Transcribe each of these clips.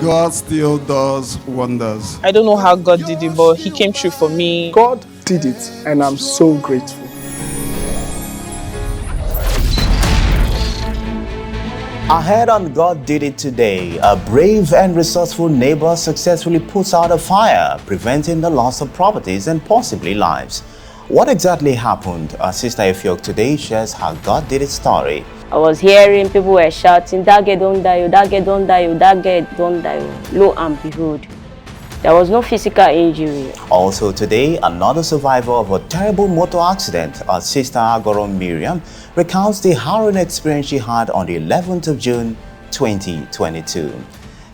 God still does wonders. I don't know how God did it, but He came through for me. God did it, and I'm so grateful. Ahead on God Did It Today, a brave and resourceful neighbor successfully puts out a fire, preventing the loss of properties and possibly lives. What exactly happened? Our sister Ifiok today shares how God did its story. I was hearing people were shouting, "That girl don't die, that girl don't die, that girl don't die." Lo and behold, there was no physical injury. Also today, another survivor of a terrible motor accident, our sister Agorom Miriam, recounts the harrowing experience she had on the 11th of June, 2022.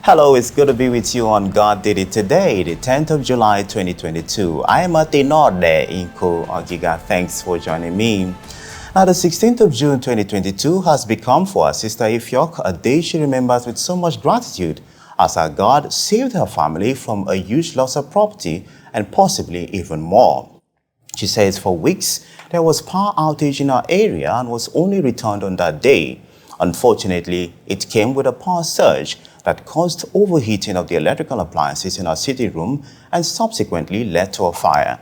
Hello, it's good to be with you on God Did It Today, the 10th of July, 2022. I am at the Norde in Ogiga. Thanks for joining me. Now, the 16th of June, 2022 has become for our sister Ifiok a day she remembers with so much gratitude, as our God saved her family from a huge loss of property and possibly even more. She says for weeks there was power outage in her area and was only returned on that day. Unfortunately, it came with a power surge that caused overheating of the electrical appliances in her sitting room and subsequently led to a fire.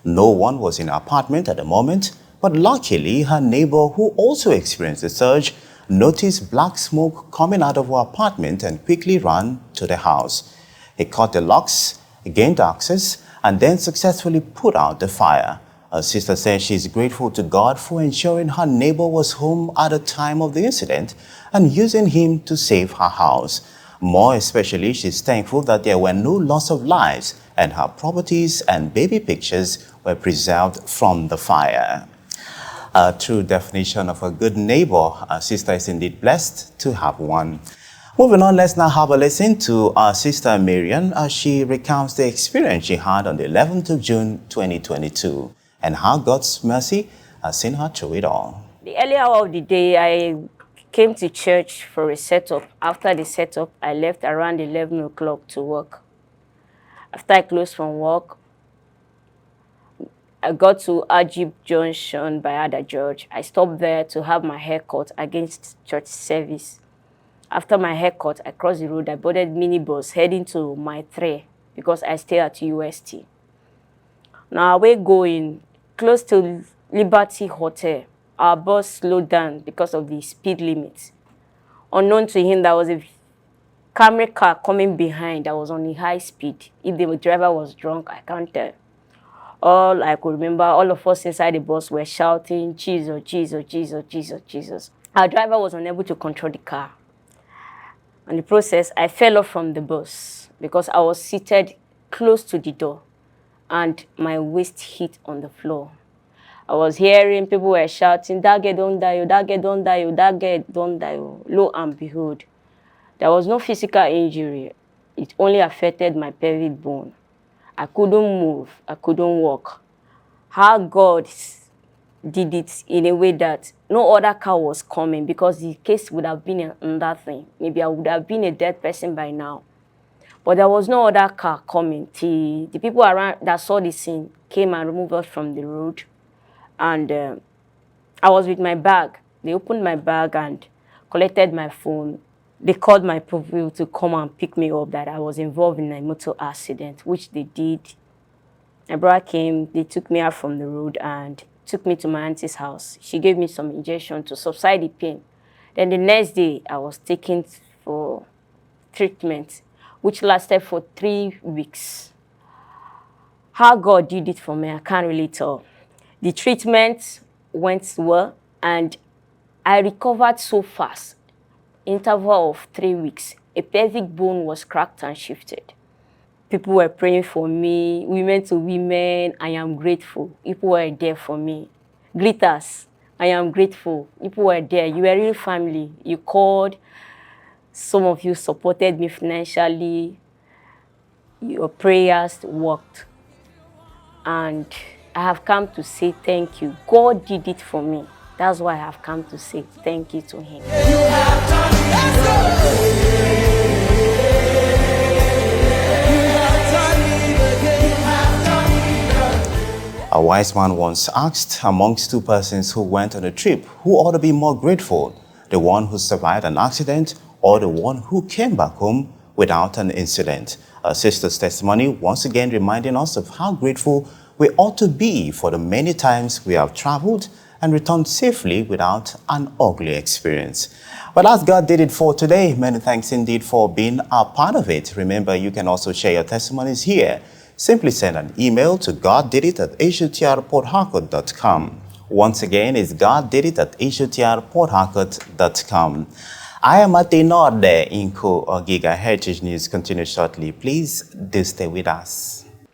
No one was in her apartment at the moment, but luckily her neighbor, who also experienced the surge, noticed black smoke coming out of her apartment and quickly ran to the house. He cut the locks, gained access, and then successfully put out the fire. Her sister says she is grateful to God for ensuring her neighbor was home at the time of the incident and using him to save her house. More especially, she is thankful that there were no loss of lives and her properties and baby pictures were preserved from the fire. A true definition of a good neighbor. Our sister is indeed blessed to have one. Moving on, let's now have a listen to our sister Miriam as she recounts the experience she had on the 11th of June 2022 and how God's mercy has seen her through it all. The early hour of the day, I came to church for a setup. After the setup, I left around 11 o'clock to work. After I closed from work, I got to Ajib Junction by Ada George. I stopped there to have my hair cut against church service. After my haircut, I crossed the road. I boarded minibus heading to my 3 because I stay at UST. Now we're going close to Liberty Hotel. Our bus slowed down because of the speed limit. Unknown to him, there was a Camry car coming behind that was on a high speed. If the driver was drunk, I can't tell. All I could remember, all of us inside the bus were shouting, "Jesus, Jesus, Jesus, Jesus, Jesus." Our driver was unable to control the car. In the process, I fell off from the bus because I was seated close to the door and my waist hit on the floor. I was hearing people were shouting, "That girl don't die, that girl don't die, that girl don't die." Lo and behold, there was no physical injury. It only affected my pelvic bone. I couldn't move. I couldn't walk. How God did it in a way that no other car was coming, because the case would have been another thing. Maybe I would have been a dead person by now. But there was no other car coming. The people around that saw the scene came and removed us from the road. And I was with my bag. They opened my bag and collected my phone. They called my people to come and pick me up, that I was involved in a motor accident, which they did. My brother came, they took me out from the road and took me to my auntie's house. She gave me some injection to subside the pain. Then the next day, I was taken for treatment, which lasted for 3 weeks. How God did it for me, I can't really tell. The treatment went well and I recovered so fast. Interval of 3 weeks, a pelvic bone was cracked and shifted. People were praying for me, women to women. I am grateful. People were there for me. Greeters, I am grateful. People were there. You were really family. You called. Some of you supported me financially. Your prayers worked. And I have come to say thank you. God did it for me. That's why I have come to say thank you to him. A wise man once asked, amongst two persons who went on a trip, who ought to be more grateful, the one who survived an accident or the one who came back home without an incident. Our sister's testimony once again reminding us of how grateful we ought to be for the many times we have traveled and returned safely without an ugly experience. But as God did it for today, many thanks indeed for being a part of it. Remember, you can also share your testimonies here. Simply send an email to goddidit@ashotrportharcourt.com. Once again, it's goddidit@ashotrportharcourt.com. I am at the Norde Inco Giga Heritage News. Continue shortly. Please do stay with us.